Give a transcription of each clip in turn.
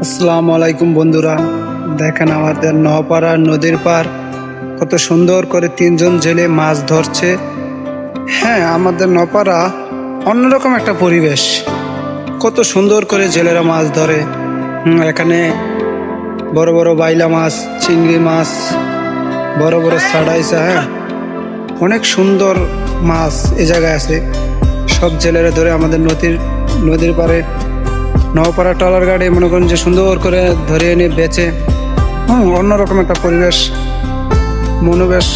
আসসালামু আলাইকুম বন্ধুরা, দেখেন আমাদের নওপাড়া নদীর পার কত সুন্দর করে তিনজন জেলে মাছ ধরছে। হ্যাঁ, আমাদের নওপাড়া অন্যরকম একটা পরিবেশ। কত সুন্দর করে জেলেরা মাছ ধরে। এখানে বড় বড় বাইলা মাছ, চিংড়ি মাছ, বড় বড় সাড়াইসা। হ্যাঁ, অনেক সুন্দর মাছ এ জায়গায় আছে। সব জেলেরা ধরে আমাদের নদীর পাড়ে নওপাড়া ট্রলার গাড়ি মনে করেন যে সুন্দর করে ধরে এনে বেচে। অন্যরকম একটা পরিবেশ, মনোবেশ।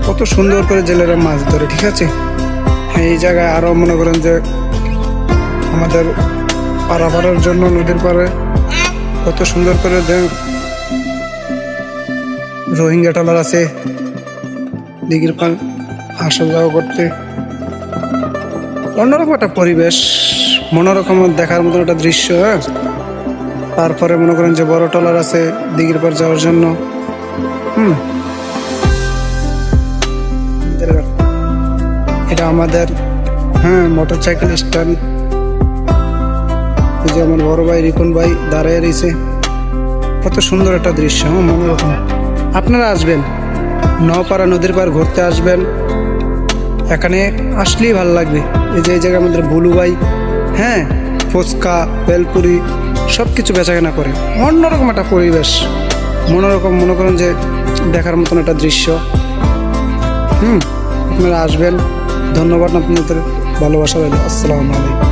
কত সুন্দর করে জেলেরা মাছ ধরে। ঠিক আছে, হ্যাঁ, এই জায়গায় আরো মনে করেন যে আমাদের পারাপারের জন্য নদীর পাড়ে কত সুন্দর করে রোহিঙ্গা ট্রলার আছে দিঘির পার আসা যাওয়া করতে। অন্যরকম একটা পরিবেশ, মনোরকম দেখার মতন একটা দৃশ্য। হ্যাঁ, তারপরে মনে করেন যে বড় ট্রলার আছে দিঘির পার যাওয়ার জন্য। এটা আমাদের মোটর সাইকেল স্ট্যান্ড। এই যে আমার বড় ভাই রিপন ভাই দাঁড়িয়ে রয়েছে। কত সুন্দর একটা দৃশ্য, মনোরকম। আপনারা আসবেন, নওপাড়া নদীর পার ঘুরতে আসবেন। এখানে আসলেই ভালো লাগবে। এই যে এই জায়গায় আমাদের বুলু ভাই, হ্যাঁ, ফুচকা বেলপুরি সব কিছু বেচাকেনা করে। অন্যরকম একটা পরিবেশ, মনোরকম, মনে করেন যে দেখার মতন একটা দৃশ্য। আপনারা আসবেন। ধন্যবাদ, আপনাদের ভালোবাসা রইল। আসসালামু আলাইকুম।